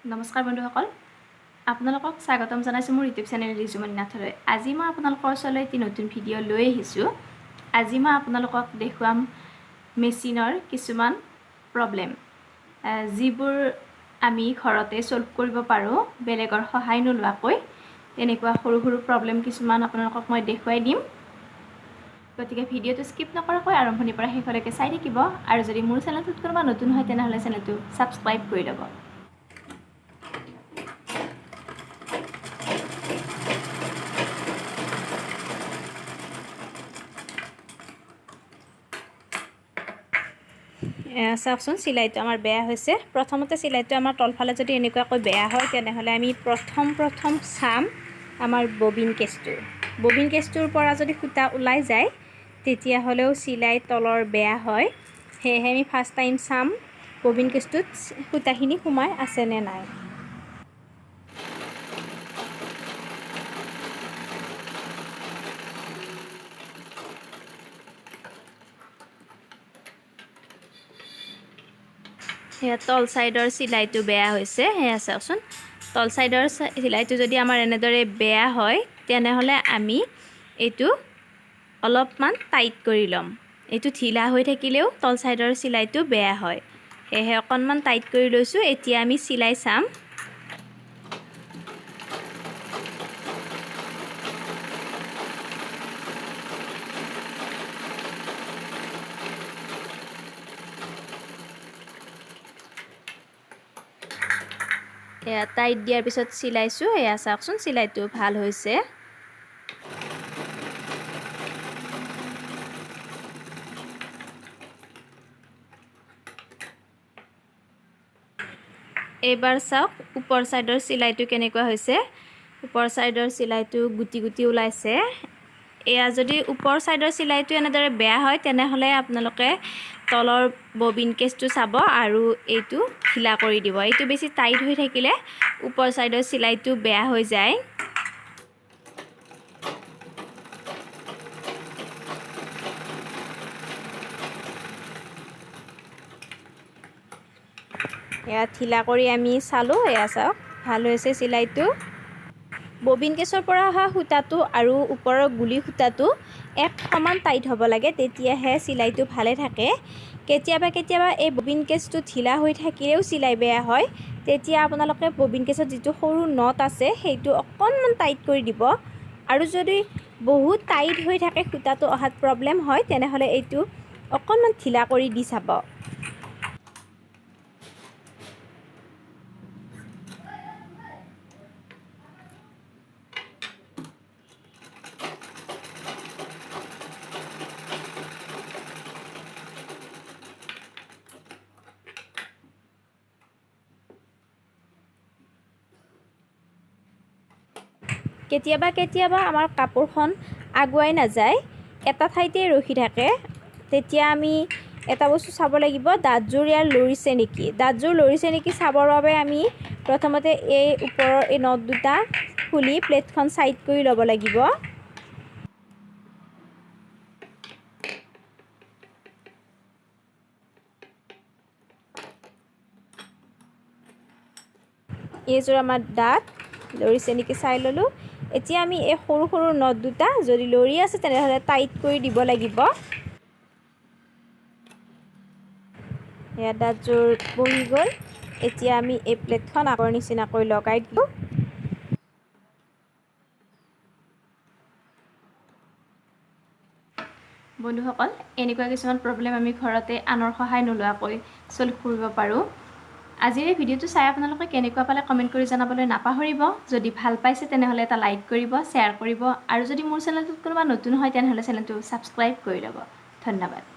নমস্কাৰ বন্ধুসকল আপোনালোকক স্বাগতম জনাইছো মোৰ ইউটিউব চেনেল ৰিজুমনি নাথলৈ আজি মই আপোনালোকৰ ওচৰলৈ এটি নতুন ভিডিঅ' লৈ আহিছো আজি মই আপোনালোকক দেখুৱাম মেচিনৰ কিছুমান প্ৰবলেম যিবোৰ আমি ঘৰতে সলভ কৰিব পাৰো বেলেগৰ সহায় নোলোৱাকৈ তেনেকুৱা সৰু সৰু প্ৰবলেম কিছুমান আপোনালোকক মই দেখুৱাই দিম গতিকে ভিডিঅ'টো স্কিপ নকৰাকৈ আৰম্ভণিৰ পৰা শেষলৈকে চাই থাকিব আৰু যদি মোৰ চেনেলটোত কোনোবা নতুন হয় তেনেহলে চেনেলটো সাবস্ক্ৰাইব কৰি ল'ব চাওকচোন চিলাইটো আমাৰ বেয়া হৈছে প্ৰথমতে চিলাইটো আমাৰ তলফালে যদি এনেকুৱাকৈ বেয়া হয় তেনেহলে আমি প্ৰথম চাম আমাৰ ববিন কেছটোৰ পৰা যদি সুতা ওলাই যায় তেতিয়া হলেও চিলাই তলৰ বেয়া হয় হেহে আমি ফাৰ্স্ট টাইম চাম ববিন কেছটোত সুতাখিনি সোমাই আছে নে নাই হেয়া তল সাইডৰ চিলাইটো বেয়া হৈছে হেয়া চাওকচোন তল সাইডৰ চিলাইটো যদি আমাৰ এনেদৰে বেয়া হয় তেনেহলে আমি এইটো অলপমান টাইট কৰি লম এইটো ঢিলা হৈ থাকিলেও তল সাইডৰ চিলাইটো বেয়া হয় হেহে অকনমান টাইট কৰি লৈছো এতিয়া আমি চিলাই চাম এয়া টাইট দিয়াৰ পিছত চিলাইছো এয়া চাওকচোন চিলাইটো ভাল হৈছে এবাৰ চাওক ওপৰ সাইডৰ চিলাইটো কেনেকুৱা হৈছে ওপৰ সাইডৰ চিলাইটো গুটি গুটি ওলাইছে এয়া যদি ওপৰ সাইডৰ চিলাইটো এনেদৰে বেয়া হয় তেনেহলে আপোনালোকে তলৰ ববিন কেছটো চাব আৰু এইটো ঢিলা কৰি দিব এইটো বেছি টাইট হৈ থাকিলে ওপৰ সাইডৰ চিলাইটো বেয়া হৈ যায় এয়া ঢিলা কৰি আমি চালো এয়া চাওক ভাল হৈছে চিলাইটো ববিন কেছৰ পৰা অহা সুতাটো আৰু ওপৰৰ গুলি সুতাটো এক সমান টাইট হ'ব লাগে তেতিয়াহে চিলাইটো ভালে থাকে কেতিয়াবা এই ববিন কেছটো ঢিলা হৈ থাকিলেও চিলাই বেয়া হয় তেতিয়া আপোনালোকে ববিন কেছত যিটো সৰু নট আছে সেইটো অকনমান টাইট কৰি দিব আৰু যদি বহুত টাইট হৈ থাকে সুতাটো অহাত প্ৰবলেম হয় তেনেহলে এইটো অকনমান ঢিলা কৰি দি চাব কেতিয়াবা আমাৰ কাপোৰখন আগুৱাই নাযায় এটা ঠাইতে ৰখি থাকে তেতিয়া আমি এটা বস্তু চাব লাগিব দাঁতজোৰ ইয়াৰ লৰিছে নেকি দাঁতজোৰ লৰিছে নেকি চাবৰ বাবে আমি প্ৰথমতে এই ওপৰৰ এই নট দুটা খুলি প্লেটখন সাইড কৰি ল'ব লাগিব এইযোৰ আমাৰ দাঁত লৰিছে নেকি চাই ললো এতিয়া আমি এই সৰু সৰু নট দুটা যদি লৰি আছে তেনেহলে টাইট কৰি দিব লাগিব এয়া দাঁতজোৰ বহি গ'ল এতিয়া আমি এই প্লেটখন আগৰ নিচিনাকৈ লগাই দিলো বন্ধুসকল এনেকুৱা কিছুমান প্ৰবলেম আমি ঘৰতে আনৰ সহায় নোলোৱাকৈ সলভ কৰিব পাৰো আজিৰ এই ভিডিঅ'টো চাই আপোনালোকে কেনেকুৱা পালে কমেন্ট কৰি জনাবলৈ নাপাহৰিব যদি ভাল পাইছে তেনেহলে এটা লাইক কৰিব শ্বেয়াৰ কৰিব আৰু যদি মোৰ চেনেলটোত কোনোবা নতুন হয় তেনেহলে চেনেলটো সাবস্ক্ৰাইব কৰি ল'ব ধন্যবাদ